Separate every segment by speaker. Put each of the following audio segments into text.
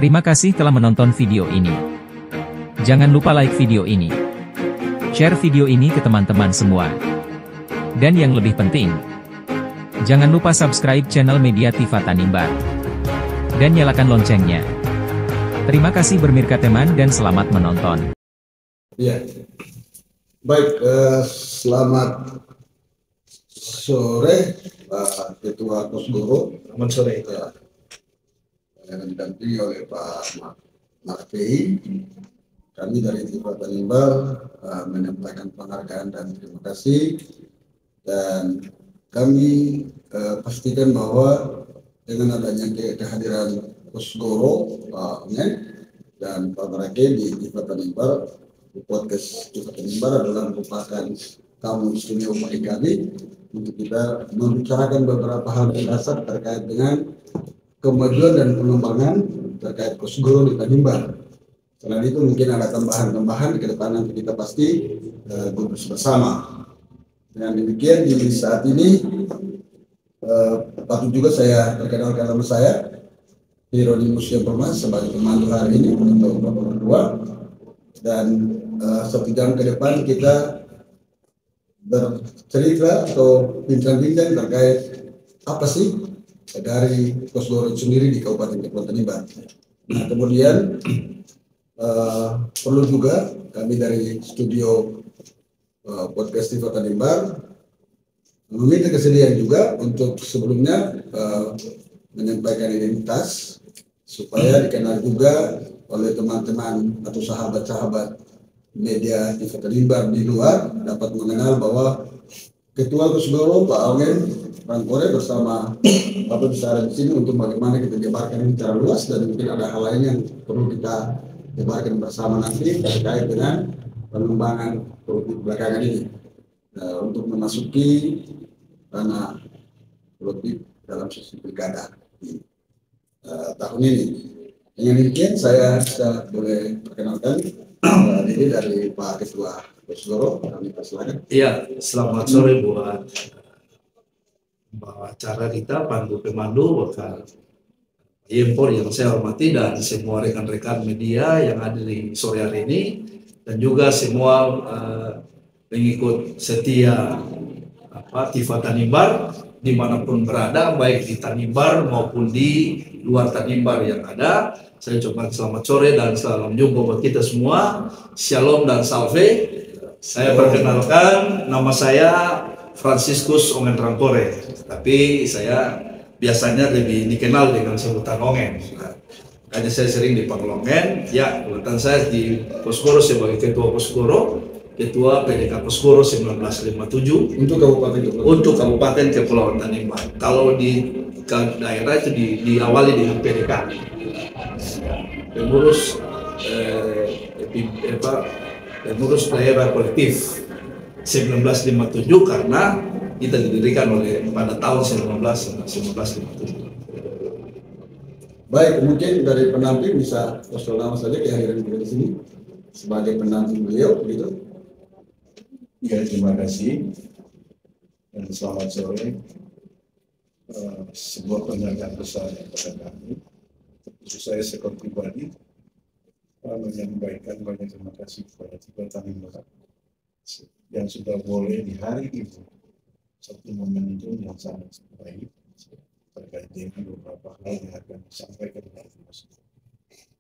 Speaker 1: Terima kasih telah menonton video ini. Jangan lupa like video ini. Share video ini ke teman-teman semua. Dan yang lebih penting, jangan lupa subscribe channel Media TV Tanimbar. Dan nyalakan loncengnya. Terima kasih bermirkateman dan selamat menonton.
Speaker 2: Ya, baik, selamat sore Pak Ketua Kosgoro.
Speaker 3: Selamat sore.
Speaker 2: Yang didampingi oleh Pak Martei. Kami dari TV Tanimbar menyampaikan penghargaan dan terima kasih. Dan kami pastikan bahwa dengan adanya kehadiran Kosgoro, Pak Ongen dan Pak Martei di TV Tanimbar, podcast TV Tanimbar adalah merupakan tamu istimewa bagi kami untuk kita membicarakan beberapa hal mendasar terkait dengan kemajuan dan pengembangan terkait Kosgoro di Tanimbar. Selain itu mungkin ada tambahan-tambahan ke depan nanti kita pasti bahas bersama. Dengan demikian di saat ini patut juga saya perkenalkan nama saya Hieronymus Yempermas sebagai pemandu hari ini untuk Bapak Berdua, dan 1 jam ke depan kita bercerita atau bincang-bincang terkait apa sih dari Kosgoro sendiri di Kabupaten Kepulauan Tanimbar. Nah, kemudian perlu juga kami dari studio podcast TV Tanimbar meminta kesediaan juga untuk sebelumnya menyampaikan identitas supaya dikenal juga oleh teman-teman atau sahabat-sahabat media TV Tanimbar di luar dapat mengenal bahwa Ketua Kosgoro Pak Ongen Rangkore bersama Bapak Besar di sini untuk bagaimana kita jabarkan ini secara luas, dan mungkin ada hal lain yang perlu kita jabarkan bersama nanti terkait dengan pengembangan politik belakangan ini untuk memasuki ranah politik dalam sesi pilkada di tahun ini. Dengan demikian saya boleh perkenalkan ini dari Pak Ketua Kosgoro, kami persilakan.
Speaker 3: Iya, selamat sore buat acara kita, pemandu, Bapak Yempor yang saya hormati, dan semua rekan-rekan media yang ada di sore hari ini, dan juga semua pengikut setia TV Tanimbar dimanapun berada, baik di Tanimbar maupun di luar Tanimbar yang ada. Saya ucapkan selamat sore dan salam jumpa buat kita semua. Shalom dan salve. Saya perkenalkan, nama saya Franciscus Ongen Rangkore, tapi saya biasanya lebih dikenal dengan sebutan Ongen. Makanya saya sering dipanggil Ongen. Ya, jabatan saya di Kosgoro sebagai Ketua Kosgoro, Ketua PDK Kosgoro 1957 untuk Kabupaten Kepulauan Tanimbar. Kalau di daerah itu diawali dengan PDK, pengurus daerah kolektif 1957, karena kita didirikan pada tahun 1957.
Speaker 2: Baik, mungkin dari penampil bisa usul nama saja kehadiran beliau di sini sebagai penampil beliau, begitu.
Speaker 4: Ya, terima kasih dan selamat sore. Sebuah penghargaan besar kepada kami, khusus saya sebagai pribadi, menyampaikan banyak terima kasih kepada TV Tanimbar yang sudah boleh di hari ini, satu momentum yang sangat baik terkait dengan beberapa hal yang akan disampaikan oleh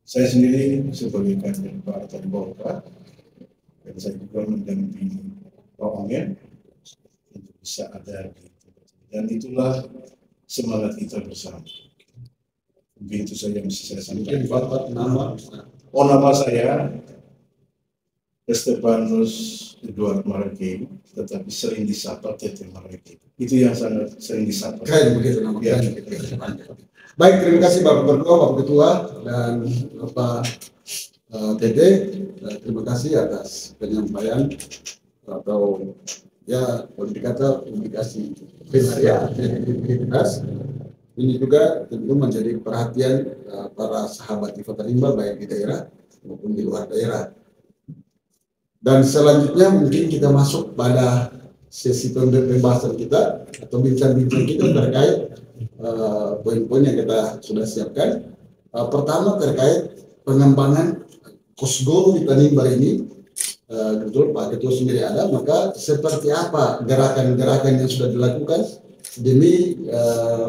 Speaker 4: saya sendiri sebagai kader Partai Golkar, dan saya juga mendampingi Pak Ongen untuk bisa ada di tempat ini, dan itulah semangat kita bersama. Begitu saja yang bisa saya sampaikan. Nama saya Estebanus Eduard Martei, tetapi sering disapa Tete Martei. Itu yang sangat sering disapa.
Speaker 2: Keren begitu namanya. Baik, terima kasih Bapak Berdua, Bapak Ketua, dan Bapak Tete. Terima kasih atas penyampaian atau ya boleh dikata publikasi integritas. Ini juga tentu menjadi perhatian para sahabat TV Tanimbar baik di daerah maupun di luar daerah. Dan selanjutnya mungkin kita masuk pada sesi pembahasan kita atau bincang-bincang kita terkait poin-poin yang kita sudah siapkan. Pertama terkait pengembangan Kosgoro di Tanimbar ini, betul Pak Ketua sendiri ada, maka seperti apa gerakan-gerakan yang sudah dilakukan demi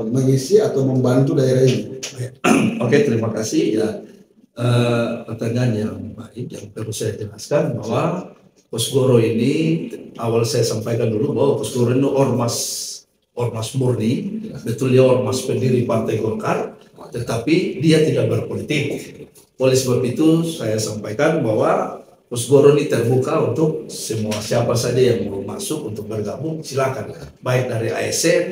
Speaker 2: mengisi atau membantu daerah ini?
Speaker 3: Oke, terima kasih ya. Pertanyaan yang baik yang perlu saya jelaskan bahwa Kosgoro ini awal saya sampaikan dulu bahwa Kosgoro ini ormas murni, betul dia ormas pendiri Partai Golkar, tetapi dia tidak berpolitik. Oleh sebab itu saya sampaikan bahwa Kosgoro ini terbuka untuk semua siapa saja yang mau masuk untuk bergabung silakan, baik dari ASN,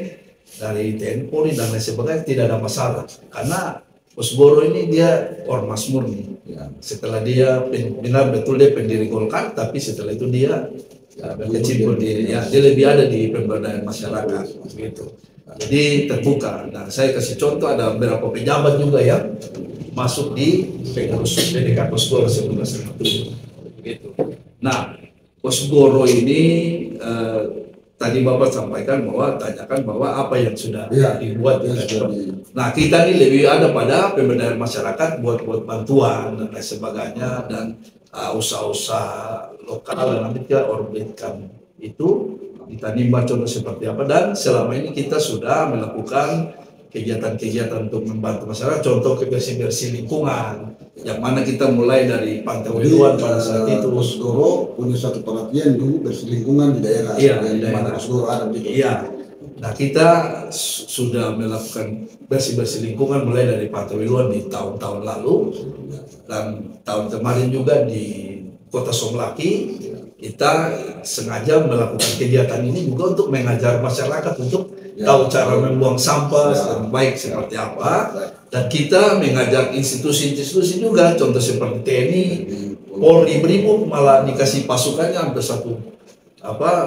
Speaker 3: dari TNI Polri dan lain sebagainya, tidak ada masalah karena Kosgoro ini dia ormas murni. Ya, setelah dia benar betul dia pendiri Golkar, tapi setelah itu dia berkecimpung di dia lebih ada di pemberdayaan masyarakat gitu. Jadi terbuka. Nah, saya kasih contoh ada beberapa pejabat juga yang masuk di pengurus PDK Kosgoro 1957 gitu. Nah, Kosgoro ini tadi Bapak sampaikan bahwa tanyakan bahwa apa yang sudah dibuat. Nah, kita ini lebih ada pada pemberdayaan masyarakat buat bantuan dan lain sebagainya dan usaha-usaha lokal dan nanti kita orbitkan itu di Tanimbar contoh seperti apa, dan selama ini kita sudah melakukan kegiatan-kegiatan untuk membantu masyarakat, contoh bersih-bersih lingkungan yang mana kita mulai dari Pantai Wiluan pada saat itu.
Speaker 2: Kosgoro punya satu perhatian dulu bersih lingkungan di daerah
Speaker 3: di
Speaker 2: mana Kosgoro ada gitu.
Speaker 3: Iya. Nah, kita sudah melakukan bersih-bersih lingkungan mulai dari Pantai Wiluan di tahun-tahun lalu, dan tahun kemarin juga di Kota Somlaki kita sengaja melakukan kegiatan ini juga untuk mengajar masyarakat untuk tahu cara membuang sampah yang baik seperti apa, dan kita mengajak institusi-institusi juga, contoh seperti TNI, Polri, Brimob malah dikasih pasukannya hampir satu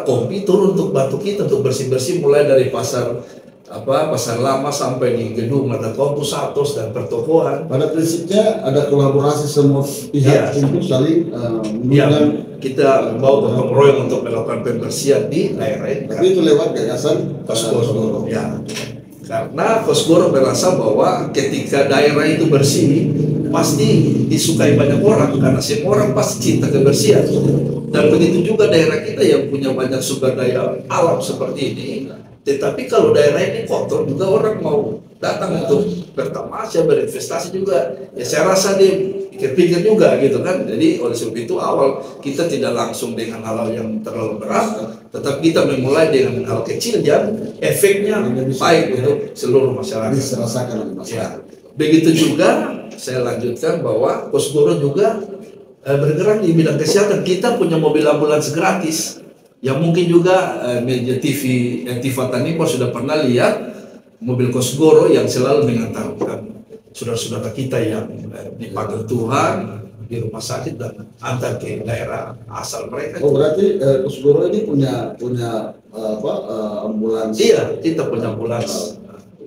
Speaker 3: kompi turun untuk bantu kita untuk bersih-bersih mulai dari pasar lama sampai di gedung ada kampus Atos dan pertokoan.
Speaker 2: Pada prinsipnya ada kolaborasi semua pihak untuk saling
Speaker 3: kita bawa gotong royong untuk melakukan pembersihan di daerah ini.
Speaker 2: Tapi itu lewat gagasan
Speaker 3: Kosgoro. Ya, karena Kosgoro merasa bahwa ketika daerah itu bersih pasti disukai banyak orang karena semua orang pasti cinta kebersihan. Dan begitu juga daerah kita yang punya banyak sumber daya alam seperti ini. Tetapi kalau daerah ini kotor juga orang mau datang untuk bertamasya, berinvestasi juga. Ya saya rasa dia pikir-pikir juga gitu kan. Jadi oleh sebab itu awal kita tidak langsung dengan hal yang terlalu berat, tetapi kita memulai dengan hal kecil yang efeknya baik untuk seluruh masyarakat. Ya. Begitu juga saya lanjutkan bahwa Kosgoro juga bergerak di bidang kesehatan. Kita punya mobil ambulans gratis. Yang mungkin juga media TV Tanimbar sudah pernah lihat mobil Kosgoro yang selalu mengantarkan saudara-saudara kita yang dipanggil Tuhan di rumah sakit dan antar ke daerah asal mereka.
Speaker 2: Oh, berarti Kosgoro ini punya ambulans?
Speaker 3: Iya, kita punya ambulans.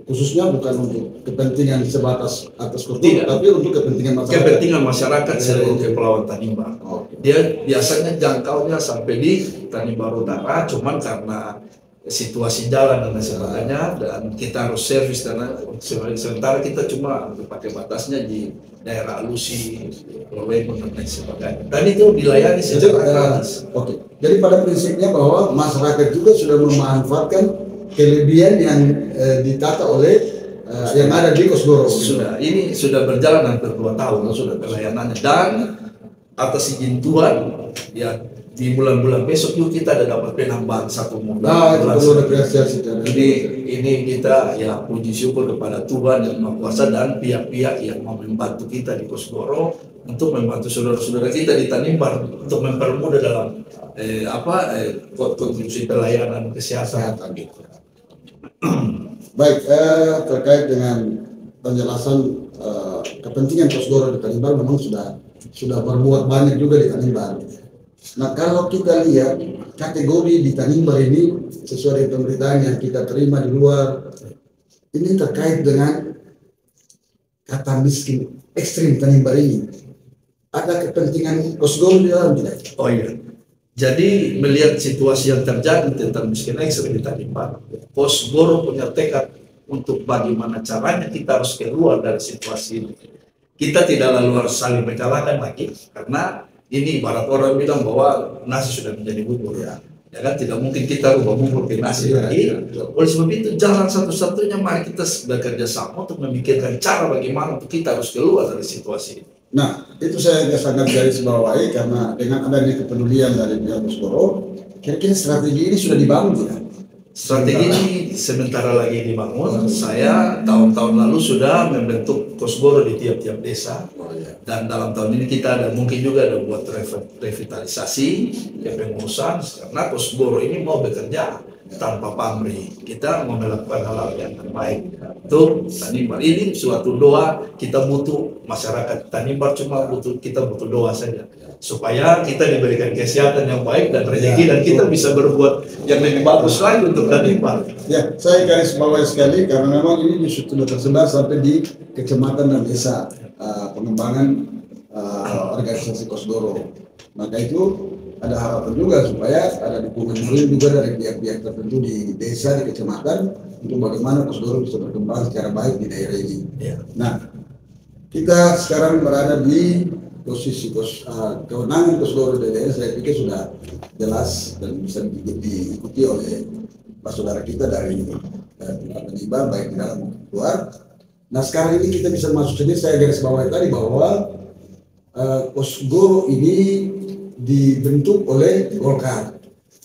Speaker 2: Khususnya bukan untuk kepentingan sebatas atas Kosgoro, tapi untuk kepentingan masyarakat.
Speaker 3: Kepentingan masyarakat seluruh Kepulauan Tanimbar. Dia biasanya jangkaunya sampai di Tanimbar Utara, cuman karena situasi jalan dan sebagainya, dan kita harus servis dan sementara kita cuma pakai batasnya di daerah Alusi, Lowemon dan lain sebagainya. Dan itu dilayani secara gratis.
Speaker 2: Oke. Jadi pada prinsipnya bahwa masyarakat juga sudah memanfaatkan kelebihan yang ditata oleh yang ada di Kosgoro.
Speaker 3: Ini sudah berjalan hampir 2 tahun sudah pelayanannya, dan atas izin Tuhan ya di bulan-bulan besok juga kita ada dapat penambahan 1 mobil. Jadi ini kita ya puji syukur kepada Tuhan yang Maha Kuasa dan pihak-pihak yang mau membantu kita di Kosgoro untuk membantu saudara-saudara kita di Tanimbar untuk mempermudah dalam kontribusi pelayanan kesehatan gitu.
Speaker 2: Baik, terkait dengan penjelasan kepentingan Kosgoro di Tanimbar memang sudah berbuat banyak juga di Tanimbar. Nah, kalau kita lihat kategori di Tanimbar ini sesuai dengan pemberitaan yang kita terima di luar, ini terkait dengan kata miskin ekstrim Tanimbar ini. Ada kepentingan Kosgoro di dalam tidak?
Speaker 3: Oh iya. Jadi melihat situasi yang terjadi tentang miskin ekstrim di Tanimbar, Kosgoro punya tekad untuk bagaimana caranya kita harus keluar dari situasi ini. kita tidak lalu harus saling menyalahkan lagi, karena ini ibarat orang bilang bahwa nasi sudah menjadi bubur ya. Ya kan, tidak mungkin kita rubah bubur ke nasi lagi. Oleh sebab itu jalan satu-satunya mari kita bekerja sama untuk memikirkan cara bagaimana untuk kita harus keluar dari situasi ini.
Speaker 2: Nah, itu saya sangat garis bawahi karena dengan adanya kepedulian dari pihak Kosgoro, kira-kira strategi ini sudah dibangun ya?
Speaker 3: Strategi ini sementara lagi dibangun. Saya tahun-tahun lalu sudah membentuk Kosgoro di tiap-tiap desa. Dan dalam tahun ini kita ada mungkin juga ada buat revitalisasi kepengurusan, karena Kosgoro ini mau bekerja tanpa pamrih. Kita mau melakukan hal-hal yang terbaik untuk Tanimbar. Ini suatu doa, kita butuh masyarakat Tanimbar, cuma kita butuh doa saja supaya kita diberikan kesehatan yang baik dan rezeki, dan kita bisa berbuat yang lebih bagus lagi untuk Tanimbar.
Speaker 2: Ya, saya garis bawahi sekali karena memang ini sudah tersebar sampai di kecamatan dan desa pengembangan organisasi Kosgoro. Maka itu ada harapan juga supaya ada dukungan juga dari pihak-pihak tertentu di desa, di kecamatan, untuk bagaimana Kosgoro bisa berkembang secara baik di daerah ini. Nah, kita sekarang berada di posisi kewenangan Kosgoro di daerah, saya pikir sudah jelas dan bisa diikuti oleh saudara kita dari Tanimbar, baik di dalam maupun luar. Nah, sekarang ini kita bisa masuk sini. Saya garis bawahi tadi bahwa Kosgoro ini dibentuk oleh Golkar.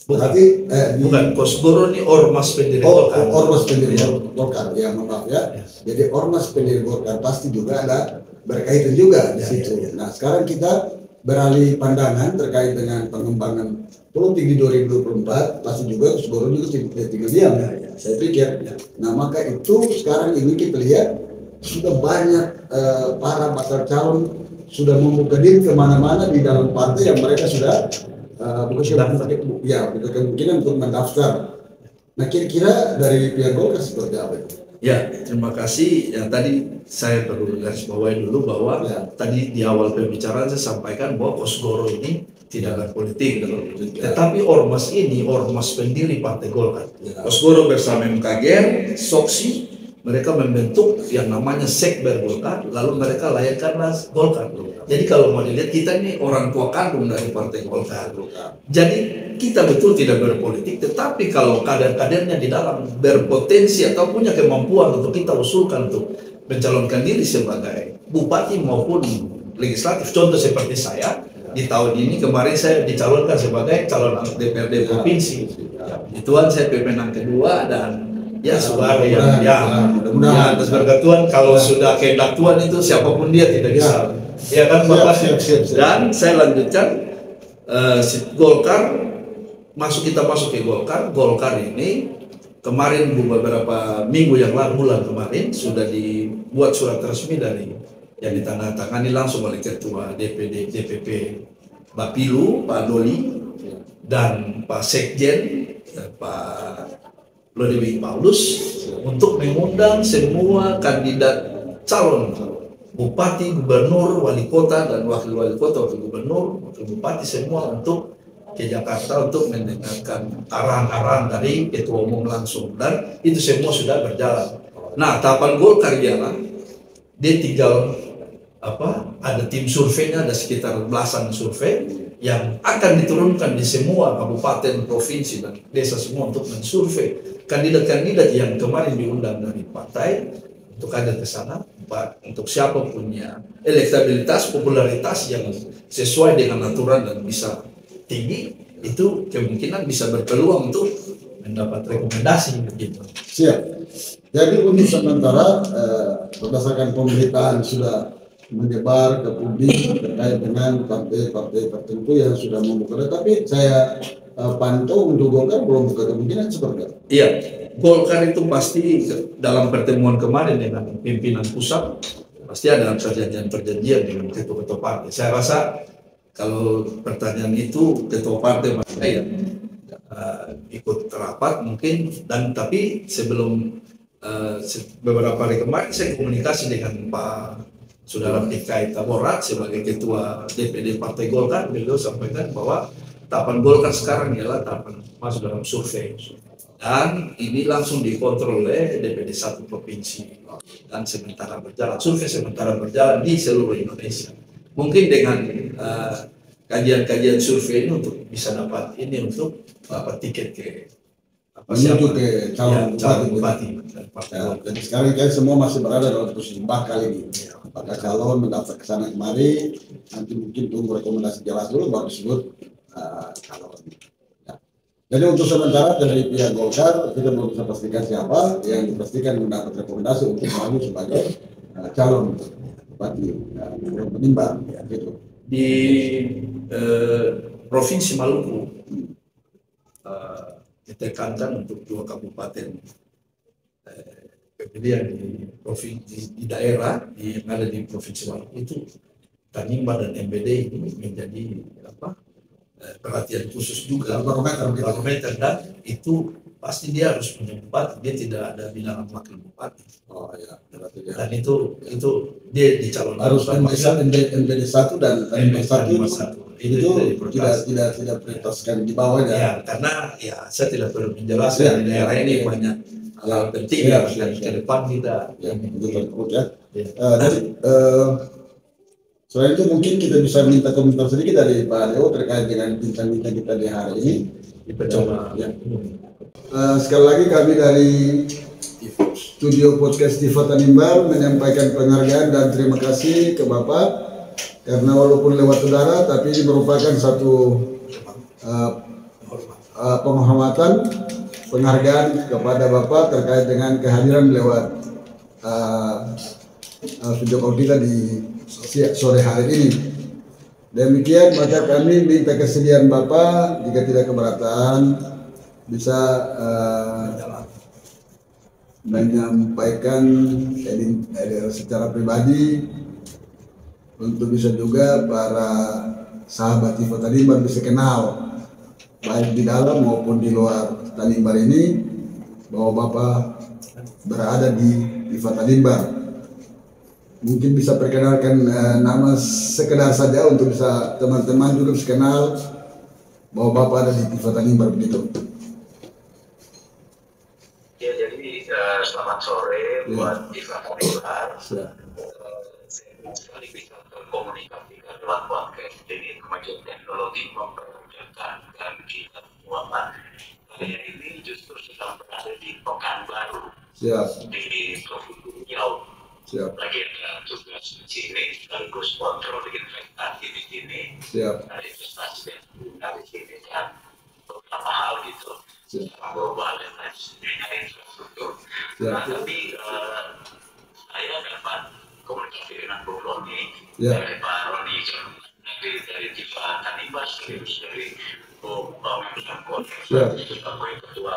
Speaker 2: Berarti
Speaker 3: bukan Kosgoro ini ormas pendiri Golkar.
Speaker 2: Ormas pendiri Golkar, ya maaf ya. Jadi ormas pendiri Golkar pasti juga ada berkaitan juga di situ. Nah, sekarang kita beralih pandangan terkait dengan pengembangan politik di 2024, pasti juga Kosgoro juga tidak tinggal diam. Saya pikir. Nah, maka itu sekarang ini kita lihat sudah banyak para bakal calon sudah membuka diri kemana-mana di dalam partai yang mereka sudah bukan kemungkinan untuk mendaftar. Nah, kira-kira dari pihak Golkar seperti apa itu?
Speaker 3: Ya, terima kasih. Yang tadi saya perlu garis bawahi dulu bahwa tadi di awal pembicaraan saya sampaikan bahwa Kosgoro ini tidak berpolitik, tetapi ormas ini ormas pendiri Partai Golkar. Kosgoro bersama MKGR, Soksi, mereka membentuk yang namanya Sekber Golkar, lalu mereka lahirkanlah Golkar. Jadi kalau mau dilihat, kita ini orang tua kandung dari Partai Golkar. Jadi kita betul tidak berpolitik, tetapi kalau kader-kadernya di dalam berpotensi atau punya kemampuan untuk kita usulkan untuk mencalonkan diri sebagai bupati maupun legislatif. Contoh seperti saya, di tahun ini kemarin saya dicalonkan sebagai calon anggota DPRD provinsi. Ituan saya pemenang kedua, dan ya sebagai mudah-mudahan atas berkat Tuhan, kalau sudah kehendak Tuhan itu siapapun dia tidak bisa. Ya kan Bapak. Dan saya lanjutkan Golkar, kita masuk ke Golkar. Golkar ini kemarin beberapa minggu yang lalu, bulan kemarin sudah dibuat surat resmi dari yang ditandatangani langsung oleh Ketua DPD DPP Bapilu Pak Doli dan Pak Sekjen Pak Lodewijk Paulus untuk mengundang semua kandidat calon bupati, gubernur, wali kota, dan wakil wali kota, wakil gubernur, wakil bupati, semua untuk ke Jakarta untuk mendengarkan arahan-arahan dari ketua umum langsung, dan itu semua sudah berjalan. Nah, tahapan Golkar ialah dia tinggal ada tim surveinya, ada sekitar belasan survei yang akan diturunkan di semua kabupaten, provinsi, dan desa semua untuk mensurvei kandidat-kandidat yang kemarin diundang dari partai untuk ada ke sana, untuk siapa punya elektabilitas, popularitas yang sesuai dengan aturan dan bisa tinggi, itu kemungkinan bisa berpeluang untuk mendapat rekomendasi begitu.
Speaker 2: Siap. Jadi untuk sementara berdasarkan pemberitaan sudah menyebar ke publik terkait dengan partai-partai tertentu yang sudah membuka, tapi saya pantau untuk Golkar belum buka kemungkinan seperti itu.
Speaker 3: Iya, Golkar itu pasti dalam pertemuan kemarin dengan pimpinan pusat pasti ada perjanjian dengan ketua-ketua partai. Saya rasa kalau pertanyaan itu ketua partai ya ikut rapat mungkin, dan tapi sebelum beberapa hari kemarin saya komunikasi dengan Pak Saudara PK Taborat sebagai ketua DPD Partai Golkar. Beliau sampaikan bahwa tahapan Golkar sekarang ialah tahapan masuk dalam survei, dan ini langsung dikontrol oleh DPD 1 provinsi. dan sementara berjalan, survei sementara berjalan di seluruh Indonesia. Mungkin dengan kajian-kajian survei ini untuk bisa dapat ini untuk tiket ke
Speaker 2: menuju ke calon
Speaker 3: bupati.
Speaker 2: Ya, jadi sekarang kan semua masih berada dalam posisi bakal ini. Apakah calon mendaftar ke sana kemari, nanti mungkin tunggu rekomendasi jelas dulu baru disebut calon. Ya. Jadi untuk sementara dari pihak Golkar kita belum bisa pastikan siapa yang dipastikan mendapat rekomendasi untuk maju sebagai calon bupati Penimba. Ya, gitu.
Speaker 3: Di Provinsi Maluku ditekankan untuk 2 kabupaten pemilihan di daerah yang ada di Provinsi Maluku itu Tanimbar dan MBD ini menjadi perhatian khusus juga barometer dan itu pasti dia harus punya bupati, dia tidak ada bilangan wakil bupati.
Speaker 2: Oh ya,
Speaker 3: dan itu dia dicalonkan
Speaker 2: harus MBD 1 dan MBD 1 itu tidak prioritaskan di bawahnya.
Speaker 3: Ya, karena ya saya tidak perlu menjelaskan di daerah ini banyak hal penting yang ke depan kita.
Speaker 2: Ya, itu terkut ya. Jadi selain itu mungkin kita bisa minta komentar sedikit dari Pak Leo terkait dengan bintang-bintang kita di hari ini.
Speaker 3: Dipercoba.
Speaker 2: Ya. Sekali lagi kami dari studio podcast Tiva Tanimbar menyampaikan penghargaan dan terima kasih ke Bapak karena walaupun lewat udara tapi ini merupakan satu penghormatan, penghargaan kepada Bapak terkait dengan kehadiran lewat video call kita di sore hari ini. Demikian maka kami minta kesediaan Bapak jika tidak keberatan bisa menyampaikan secara pribadi untuk bisa juga para sahabat Tiva Tanimbar bisa kenal baik di dalam maupun di luar Tanimbar ini bahwa Bapak berada di Tiva Tanimbar. Mungkin bisa perkenalkan nama sekedar saja untuk bisa teman-teman juga bisa kenal bahwa Bapak ada di Tiva Tanimbar begitu.
Speaker 5: Ya, jadi selamat sore buat Tiva Tanimbar. Sekali bisa berkomunikasikan lewat podcast ini kemajuan teknologi mempermudah dan kita semua. Saya ini justru sedang berada di Pekanbaru di Provinsi Riau. Lagi ada tugas di sini sekaligus kontrol investasi di sini. Ada investasi yang di sini dan beberapa hal gitu. Global dan lain sebagainya infrastruktur. Tapi saya dapat komunikasi dengan Bu Roni, dari Pak Roni dari Tiva Tanimbar, dari Bu Menko, sebagai ketua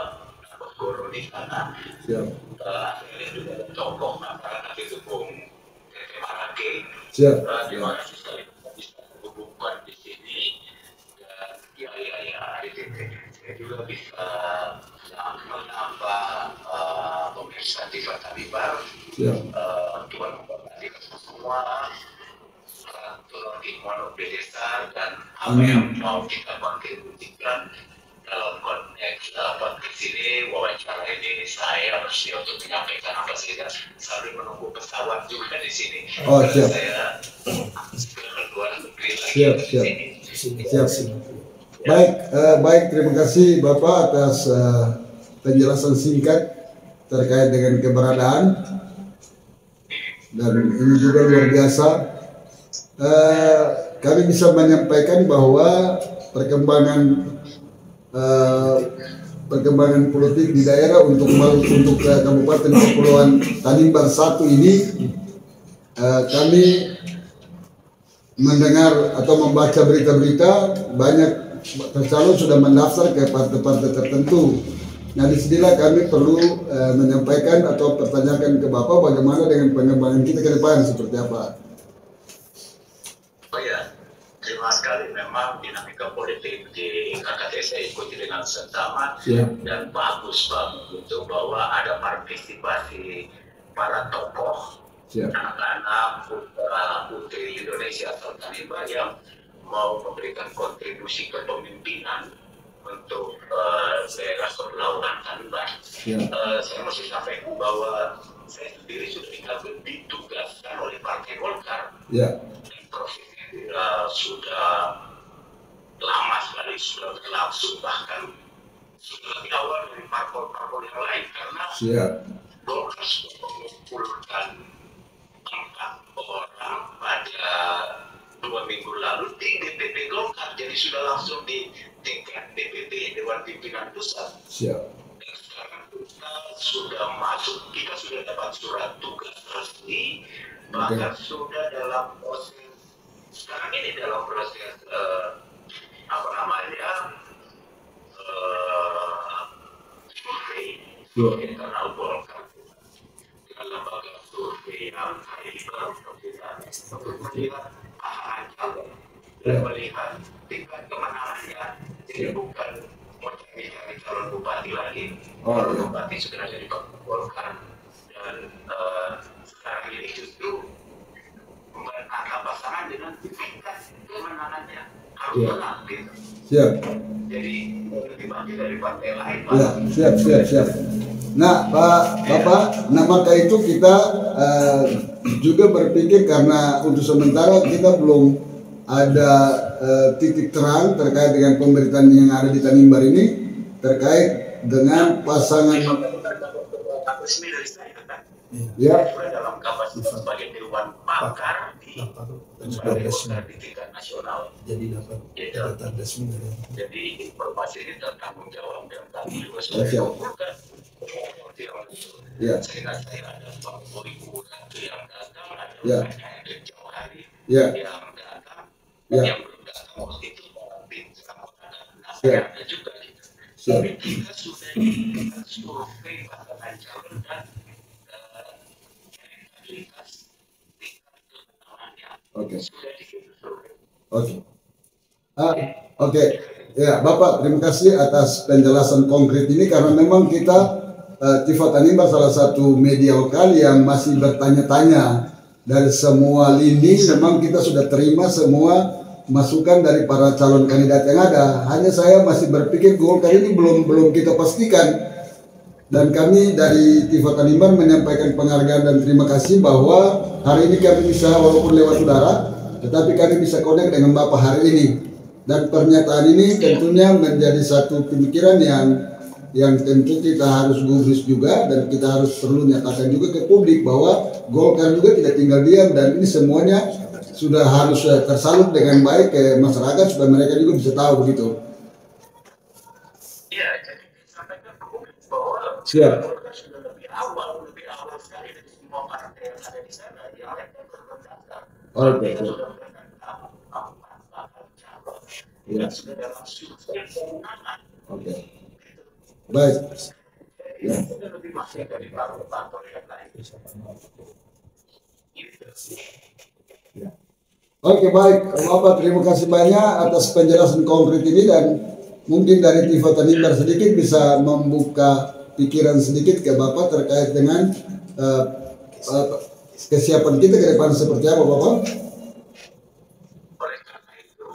Speaker 5: Bu Roni sana. Saya juga tokoh masyarakat itu Bung Tete Marake. Terima kasih sekali bisa berhubungan di sini dan saya juga bisa menambah pemirsa Tiva Tanimbar. Tuhan memberkati kita semua, tolong dimuat di desa dan apa yang mau kita kontribusikan dalam konteks podcast ini, wawancara ini saya bersedia untuk menyampaikan apa saja sambil menunggu pesawat juga di sini. Saya ke luar negeri lagi di sini.
Speaker 2: Baik, terima kasih Bapak atas penjelasan singkat terkait dengan keberadaan dan ini juga luar biasa. Kami bisa menyampaikan bahwa perkembangan politik di daerah untuk Kabupaten Kepulauan Tanimbar 1 ini kami mendengar atau membaca berita-berita banyak calon sudah mendaftar ke partai-partai tertentu. Nah, disinilah kami perlu menyampaikan atau pertanyakan ke Bapak bagaimana dengan pengembangan kita ke depan seperti apa.
Speaker 5: Oh ya, terima sekali. Memang dinamika politik di KKT saya ikuti dengan seksama dan bagus banget itu bahwa ada partisipasi para tokoh, anak-anak, putri Indonesia atau Tanimbar yang mau memberikan kontribusi kepemimpinan untuk daerah kepulauan Tanimbar. Saya mesti sampaikan bahwa saya sendiri sudah ditugaskan oleh Partai Golkar.
Speaker 2: Ya.
Speaker 5: Prosesnya sudah lama sekali, sudah berlangsung, bahkan sudah lebih awal dari parpol-parpol yang lain, karena Golkar sudah mengumpulkan 4 orang pada 2 minggu lalu di DPP Golkar, jadi sudah langsung di tingkat DPP, Dewan Pimpinan Pusat. Dan sekarang kita sudah masuk, kita sudah dapat surat tugas resmi, bahkan sudah dalam proses, sekarang ini dalam proses survei internal Golkar dengan lembaga survei yang untuk melihat pasangan calon dan melihat tingkat kemenangannya. Jadi bukan mencari calon bupati lagi, calon bupati sudah jadi Golkar, dan sekarang ini justru angka pasangan dengan tingkat kemenangannya harus menang gitu. Jadi lebih banyak dari partai lain.
Speaker 2: Siap. Nah, Bapak, nah maka itu kita juga berpikir, karena untuk sementara kita belum ada titik terang terkait dengan pemberitaan yang ada di Tanimbar ini terkait dengan pasangan.
Speaker 5: Dalam kapasitas sebagai dewan pakar di tingkat nasional. Jadi dapat data resmi. Jadi informasi ini tertanggung jawab dan kami juga sudah mengumpulkan. Sehingga saya ada 40.000 yang datang, ada yang jauh hari yang datang, yang belum datang waktu itu ada juga. Tapi kita sudah dilakukan survei pasangan calon dan
Speaker 2: Oke. Ya, Bapak, terima kasih atas penjelasan konkret ini, karena memang kita TV Tanimbar salah satu media lokal yang masih bertanya-tanya dari semua lini. Memang kita sudah terima semua masukan dari para calon kandidat yang ada. Hanya saya masih berpikir Golkar ini belum kita pastikan. Dan kami dari TV Tanimbar menyampaikan penghargaan dan terima kasih bahwa hari ini kami bisa, walaupun lewat udara, tetapi kami bisa connect dengan Bapak hari ini. Dan pernyataan ini tentunya menjadi satu pemikiran yang tentu kita harus gubris juga, dan kita harus perlu nyatakan juga ke publik bahwa Golkar juga tidak tinggal diam, dan ini semuanya sudah harus tersalur dengan baik ke masyarakat supaya mereka juga bisa tahu begitu.
Speaker 5: Iya, jadi disampaikan ke publik bahwa Golkar sudah lebih awal sekali dari semua partai yang ada di sana, yang lain kan belum mendaftar. Sudah mendaftar sudah dalam survei pemenangan.
Speaker 2: Baik.
Speaker 5: Lebih masih dari parpol yang lain.
Speaker 2: Oke, baik, Bapak, terima kasih banyak atas penjelasan konkret ini, dan mungkin dari TV Tanimbar sedikit bisa membuka pikiran sedikit ke Bapak terkait dengan kesiapan kita ke depan seperti apa, Bapak?
Speaker 5: Oleh karena itu,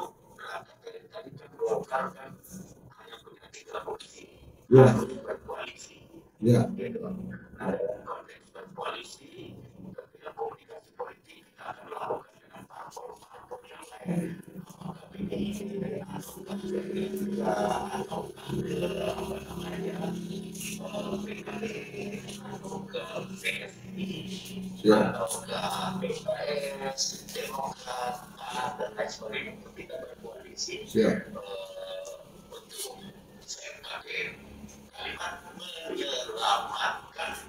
Speaker 5: tadi kan Golkar kan hanya punya 3 opsi. Berkoalisi. Nah, dalam konteks berkoalisi, ketika komunikasi politik kita akan lakukan dengan parpol yang lain. Atau ke PKS, Demokrat, dan lain sebagainya untuk kita berkoalisi. Untuk saya pakai kalimat menyelamatkan,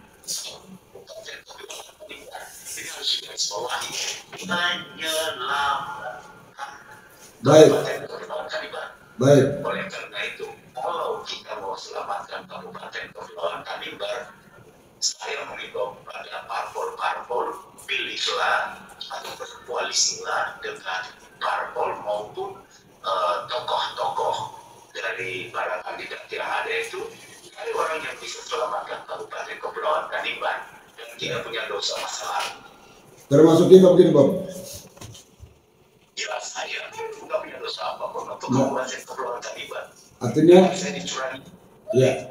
Speaker 5: bukan saya ini harus digarisbawahi, menyelamatkan.
Speaker 2: Baik.
Speaker 5: Oleh karena itu, kalau kita mau selamatkan Kabupaten Kepulauan Tanimbar, saya mengimbau kepada parpol-parpol, pilihlah atau berkoalisilah dengan parpol maupun tokoh-tokoh dari para kandidat yang ada itu, dari orang yang bisa selamatkan Kabupaten Kepulauan Tanimbar dan tidak punya dosa masa lalu.
Speaker 2: Termasuk kita begini, Bapak.
Speaker 5: Jelas saya nggak punya dosa apapun untuk Kabupaten Kepulauan Tanimbar.
Speaker 2: Artinya,
Speaker 5: saya dicurangi.
Speaker 2: ya,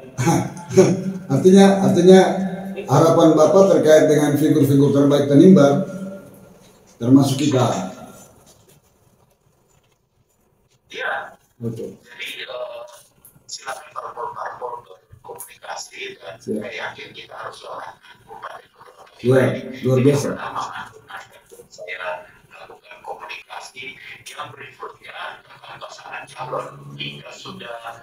Speaker 2: artinya harapan Bapak terkait dengan figur-figur terbaik Tanimbar, termasuk kita.
Speaker 5: Ya,
Speaker 2: Betul.
Speaker 5: jadi silakan parpol-parpol berkomunikasi dan saya yakin kita harus lakukan
Speaker 2: Ya, luar biasa.
Speaker 5: Saya lakukan komunikasi yang berikutnya dengan pasangan calon hingga sudah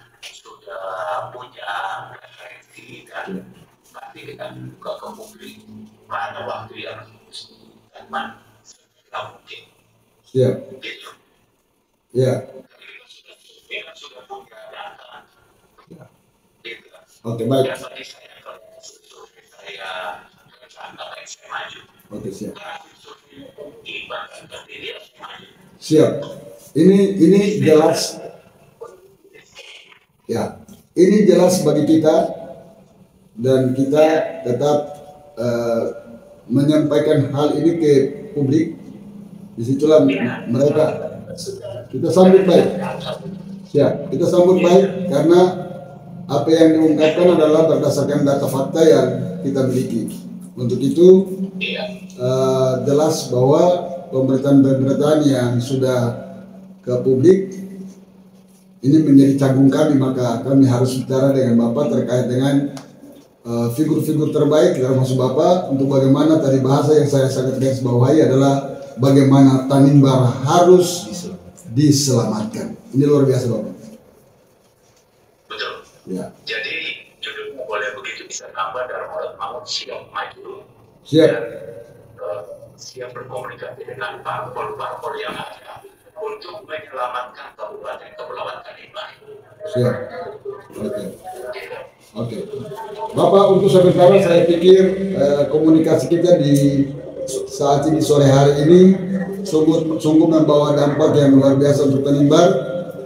Speaker 5: punya referensi dan nanti kita buka ke publik pada waktu yang tepat segera mungkin.
Speaker 2: Siap.
Speaker 5: Gitu.
Speaker 2: Ya.
Speaker 5: Kita sudah punya data. Gitu.
Speaker 2: Oke, baik.
Speaker 5: Dan tadi saya maju.
Speaker 2: Oke, siap.
Speaker 5: Ibarat berdiri maju.
Speaker 2: Siap. Ini jelas. Ya, ini jelas bagi kita dan kita tetap menyampaikan hal ini ke publik. Disitulah mereka kita sambut baik. Siap, kita sambut baik karena apa yang diungkapkan adalah berdasarkan data fakta yang kita miliki. Untuk itu jelas bahwa pemberitaan-pemberitaan yang sudah ke publik ini menjadi canggung kami, maka kami harus bicara dengan Bapak terkait dengan figur-figur terbaik termasuk Bapak untuk bagaimana tadi bahasa yang saya sangat garis bawahi adalah bagaimana Tanimbar harus diselamatkan. Ini luar biasa Bapak.
Speaker 5: Betul.
Speaker 2: Ya.
Speaker 5: Jadi judulnya boleh begitu bisa tambah Darmawan Mahmud siap maju.
Speaker 2: Siap.
Speaker 5: Dan, siap berkomunikasi dengan parpol-parpol yang ada untuk menyelamatkan Kabupaten Kepulauan Tanimbar.
Speaker 2: Siap. Oke. Bapak, untuk sementara saya pikir komunikasi kita di saat ini sore hari ini sungguh membawa dampak yang luar biasa untuk Tanimbar,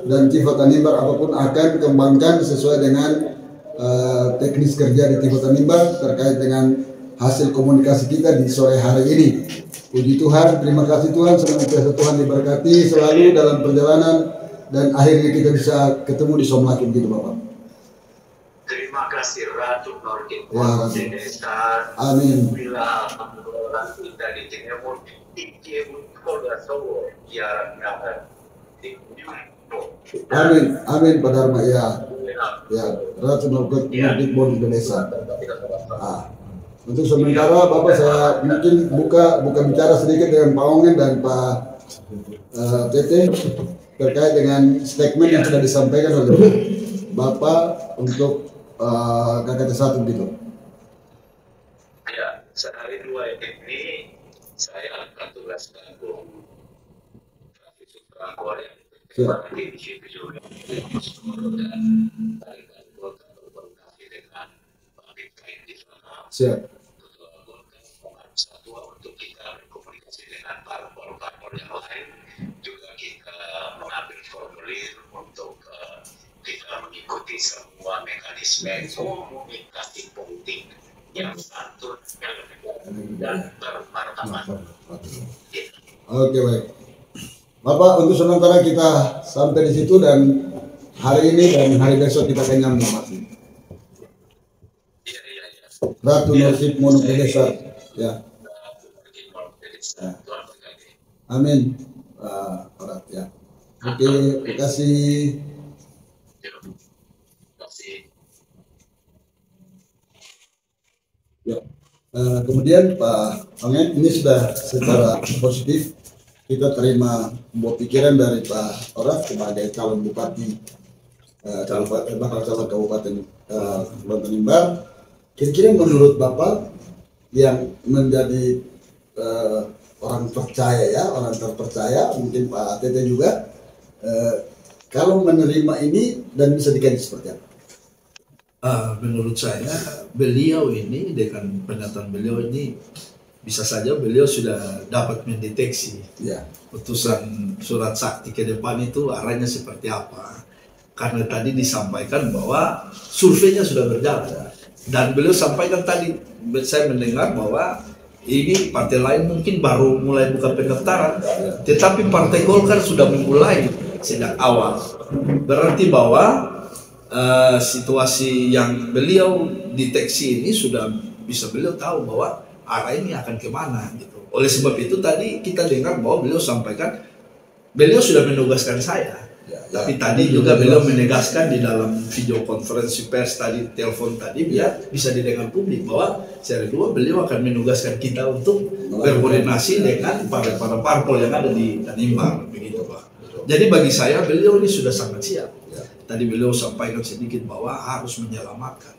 Speaker 2: dan Tiva Tanimbar apapun akan kembangkan sesuai dengan teknis kerja di Tiva Tanimbar terkait dengan hasil komunikasi kita di sore hari ini. Puji Tuhan, terima kasih Tuhan, senantiasa Tuhan diberkati selalu dalam perjalanan dan akhirnya kita bisa ketemu di Somlakin gitu Bapak.
Speaker 5: Terima kasih Ratu Nordin.
Speaker 2: Ya, amin.
Speaker 5: Bila orang kita di Timur,
Speaker 2: amin, amin Pak Dharma ya. Ya, Ratu Nordin Bon Indonesia. Untuk sementara Bapak saya mungkin buka bicara sedikit dengan Pak Ongen dan Pak Tete terkait dengan statement yang sudah disampaikan oleh Bapak untuk KKT 1 gitu.
Speaker 5: Ya, sehari dua ini saya akan tugaskan Bung Francis yang di situ juga dan tarikan Golkar berkomunikasi dengan Pak Bitkain di sana.
Speaker 2: Siap.
Speaker 5: Untuk kita berkomunikasi dengan parpol-parpol yang lain, juga kita mengambil formulir untuk kita mengikuti semua mekanisme komunikasi politik yang santun dan bermartabat.
Speaker 2: Oke, baik. Bapak, untuk sementara kita sampai di situ dan hari ini dan hari besok kita akan nyambung lagi. Ratu Nasib Monok Desa. Ya. Amin. Ya. Oke, terima kasih. Ya. Kemudian Pak Ongen, ini sudah secara positif kita terima sebuah pikiran dari Pak Orat sebagai calon bupati, bakal calon kabupaten Tanimbar. Kira-kira menurut Bapak yang menjadi orang percaya ya, orang terpercaya, mungkin Pak Tete juga, kalau menerima ini dan bisa dikaji seperti apa?
Speaker 3: Menurut saya beliau ini dengan pernyataan beliau ini bisa saja beliau sudah dapat mendeteksi putusan surat sakti ke depan itu arahnya seperti apa, karena tadi disampaikan bahwa surveinya sudah berjalan dan beliau sampaikan tadi, saya mendengar bahwa ini partai lain mungkin baru mulai buka pendaftaran, tetapi Partai Golkar sudah memulai sejak awal. Berarti bahwa situasi yang beliau deteksi ini sudah bisa beliau tahu bahwa arah ini akan kemana gitu. Oleh sebab itu tadi kita dengar bahwa beliau sampaikan, beliau sudah menugaskan saya, tapi tadi juga beliau menegaskan di dalam video konferensi pers tadi, telepon tadi, biar bisa didengar publik bahwa secara dua beliau akan menugaskan kita untuk berkoordinasi dengan para parpol yang ada di Tanimbar, begitu Pak. Jadi bagi saya beliau ini sudah sangat siap. Tadi beliau sampaikan sedikit bahwa harus menyelamatkan.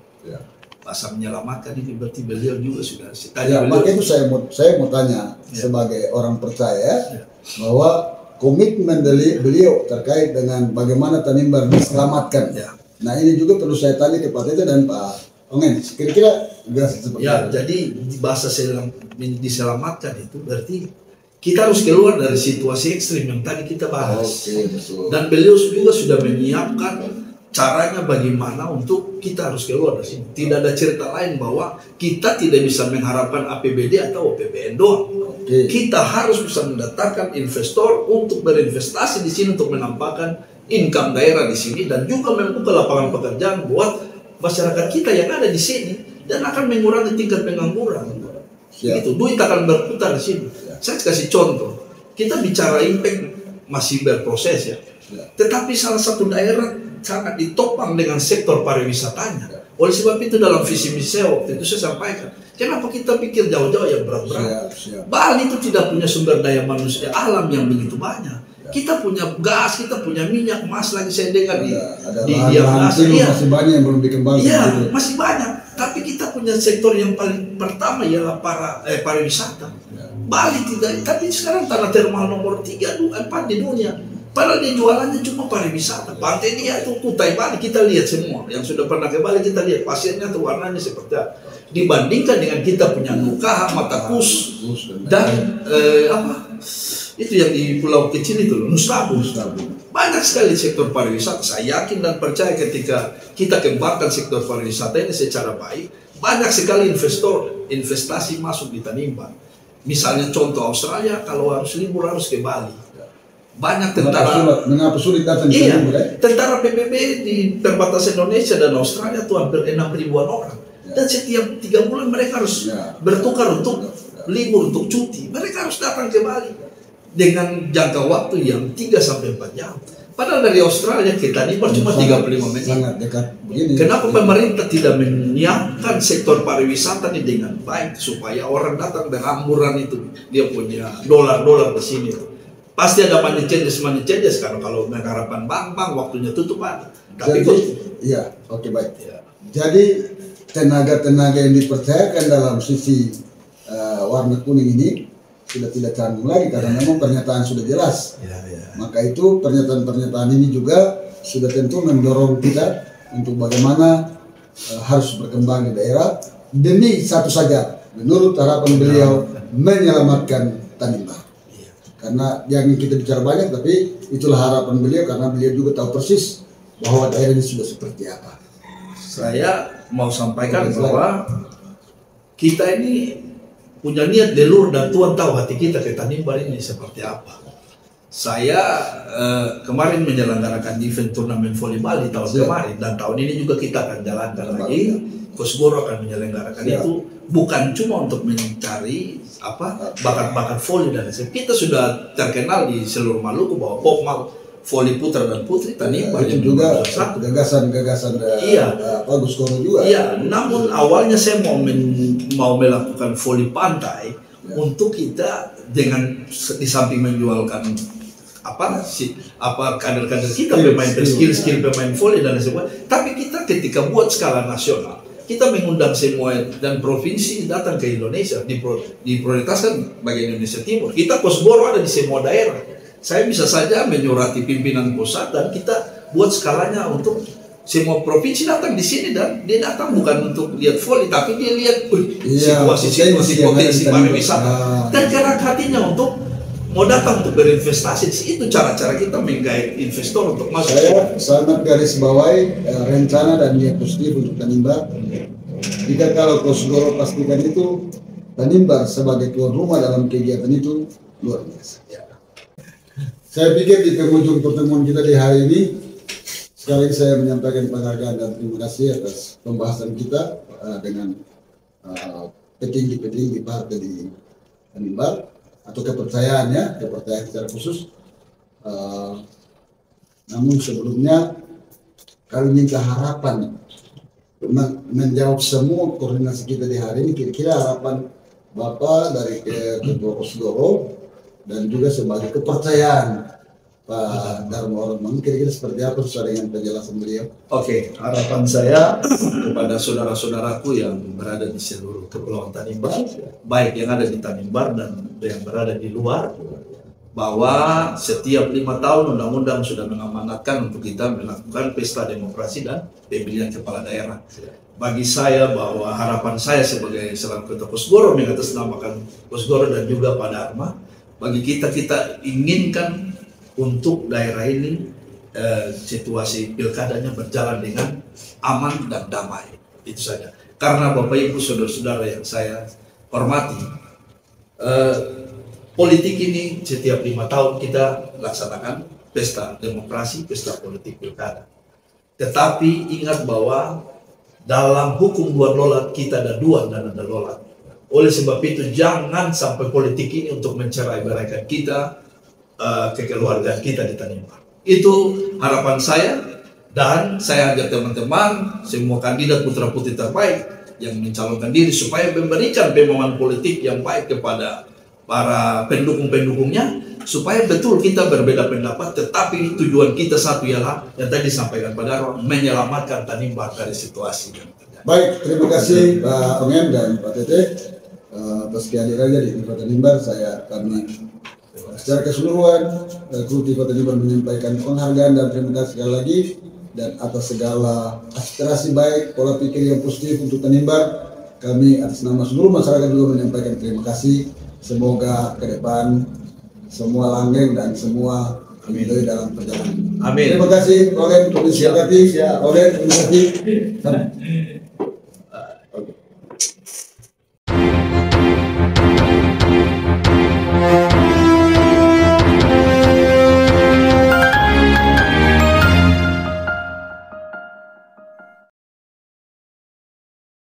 Speaker 3: Bahasa menyelamatkan ini berarti beliau juga sudah tadi
Speaker 2: ya, makanya itu saya mau tanya sebagai orang percaya bahwa komitmen beliau terkait dengan bagaimana Tanimbar diselamatkan. Nah ini juga perlu saya tanya ke Pak Tete dan Pak Ongen, kira-kira seperti
Speaker 3: ya, jadi bahasa diselamatkan itu berarti kita harus keluar dari situasi ekstrim yang tadi kita bahas. Dan beliau juga sudah menyiapkan caranya bagaimana untuk kita harus keluar dari sini. Tidak ada cerita lain bahwa kita tidak bisa mengharapkan APBD atau APBN doang. Kita harus bisa mendatangkan investor untuk berinvestasi di sini untuk menampakkan income daerah di sini dan juga membuka lapangan pekerjaan buat masyarakat kita yang ada di sini dan akan mengurangi tingkat pengangguran. Itu duit akan berputar di sini. Saya kasih contoh. Kita bicara impact masih berproses ya. Tetapi salah satu daerah sangat ditopang dengan sektor pariwisatanya. Oleh sebab itu dalam visi misi saya waktu itu saya sampaikan, kenapa kita pikir jauh-jauh yang berat-berat? Bali itu tidak punya sumber daya manusia alam yang begitu banyak. Kita punya gas, kita punya minyak, emas lagi saya dengar di
Speaker 2: masih banyak yang belum dikembangkan.
Speaker 3: Iya, masih banyak. Tapi kita punya sektor yang paling pertama ialah pariwisata. Bali tidak, tapi sekarang tanah termal nomor 3, 4 di dunia. Padahal dia jualannya cuma pariwisata. Pantai dia tuh Kutai Bali kita lihat semua. Yang sudah pernah ke Bali kita lihat pasirnya tuh warnanya seperti apa. Dibandingkan dengan kita punya Nukaha, Matakus dan itu yang di pulau kecil itu loh, Nusabu. Banyak sekali sektor pariwisata. Saya yakin dan percaya ketika kita kembangkan sektor pariwisata ini secara baik, banyak sekali investor investasi masuk di Tanimbar. Misalnya contoh Australia, kalau harus libur harus ke Bali. Banyak tentara,
Speaker 2: mengapa sulit datang
Speaker 3: iya, tentara PBB di perbatasan Indonesia dan Australia itu hampir 6.000-an orang. Dan setiap 3 bulan mereka harus bertukar untuk libur, untuk cuti. Mereka harus datang ke Bali dengan jangka waktu yang 3-4 jam. Padahal dari Australia ke Tanimbar cuma 35 menit.
Speaker 2: Sangat dekat.
Speaker 3: Kenapa pemerintah tidak menyiapkan sektor pariwisata ini dengan baik supaya orang datang dan hamburan itu dia punya dolar-dolar di sini. Pasti ada money changes karena kalau mengharapkan bank waktunya tutup ada. Tapi
Speaker 2: iya, oke baik. Jadi tenaga-tenaga yang dipercayakan dalam sisi warna kuning ini sudah tidak canggung lagi karena memang pernyataan sudah jelas. Maka itu pernyataan ini juga sudah tentu mendorong kita untuk bagaimana harus berkembang di daerah demi satu saja, menurut harapan beliau, menyelamatkan Tanimbar. Karena jangan kita bicara banyak, tapi itulah harapan beliau karena beliau juga tahu persis bahwa daerah ini sudah seperti apa.
Speaker 3: Saya mau sampaikan bahwa kita ini punya niat delur dan Tuhan tahu hati kita ke Tanimbar ini seperti apa. Saya kemarin menyelenggarakan event turnamen voli Bali tahun kemarin dan tahun ini juga kita akan jalankan lagi. Kosgoro akan menyelenggarakan itu bukan cuma untuk mencari bakat-bakat voli dan kita sudah terkenal di seluruh Maluku bahwa Popmal voli putra dan putri Tanimbar
Speaker 2: itu juga gagasan dari Kosgoro juga.
Speaker 3: Iya, namun awalnya saya mau melakukan voli pantai untuk kita dengan di samping menjualkan kader-kader kita pemain skill pemain voli dan sebagainya, tapi kita ketika buat skala nasional kita mengundang semua dan provinsi datang ke Indonesia diprioritaskan bagi Indonesia Timur. Kita Kosgoro ada di semua daerah. Saya bisa saja menyurati pimpinan pusat dan kita buat skalanya untuk semua provinsi datang di sini dan dia datang bukan untuk lihat voli tapi dia lihat situasi potensi pariwisata dan gerak hatinya untuk mau datang untuk berinvestasi. Itu cara-cara kita menggait investor untuk masuk.
Speaker 2: Saya sangat garis bawahi rencana dan niat positif untuk Tanimbar. Jika kalau Kosgoro pastikan itu Tanimbar sebagai tuan rumah dalam kegiatan itu luar biasa. Saya pikir di penghujung pertemuan kita di hari ini, sekali lagi saya menyampaikan penghargaan dan terima kasih atas pembahasan kita dengan petinggi-petinggi partai di Tanimbar atau kepercayaannya, kepercayaan secara khusus. Namun sebelumnya kami minta harapan menjawab semua koordinasi kita di hari ini. Kira-kira harapan Bapak dari Ketua Kosgoro dan juga sebagai kepercayaan Pak Darmo Orman, kira-kira seperti apa sesuai dengan penjelasan beliau?
Speaker 3: Oke, harapan saya kepada saudara-saudaraku yang berada di seluruh Kepulauan Tanimbar, baik yang ada di Tanimbar dan yang berada di luar, bahwa setiap 5 tahun undang-undang sudah mengamanatkan untuk kita melakukan pesta demokrasi dan pemilihan kepala daerah. Bagi saya bahwa harapan saya sebagai selaku Ketua Kosgoro mengatasnamakan Kosgoro dan juga Pak Dharma, bagi kita inginkan untuk daerah ini situasi pilkadanya berjalan dengan aman dan damai. Itu saja. Karena Bapak Ibu saudara-saudara yang saya hormati, politik ini setiap 5 tahun kita laksanakan pesta demokrasi, pesta politik pilkada. Tetapi ingat bahwa dalam hukum dua lolat kita ada dua dan ada lolat. Oleh sebab itu jangan sampai politik ini untuk mencerai-beraikan kita, kekeluargaan kita di Tanimbar. Itu harapan saya, dan saya ajak teman-teman semua kandidat putra-putri terbaik yang mencalonkan diri supaya memberikan pemahaman politik yang baik kepada para pendukung-pendukungnya, supaya betul kita berbeda pendapat, tetapi tujuan kita satu ialah yang tadi disampaikan Pak Darmo, menyelamatkan Tanimbar dari situasi.
Speaker 2: Baik, terima kasih Pak Ongen dan Pak Tete atas kehadirannya di Kota Tanimbar. Kami secara keseluruhan kru di Kota Tanimbar menyampaikan penghargaan dan terima kasih sekali lagi, dan atas segala aspirasi baik, pola pikir yang positif untuk Tanimbar, kami atas nama seluruh masyarakat juga menyampaikan terima kasih. Semoga ke depan semua langgeng dan semua ambil dalam perjalanan.
Speaker 3: Amin.
Speaker 2: Terima kasih, Olen, terima kasih.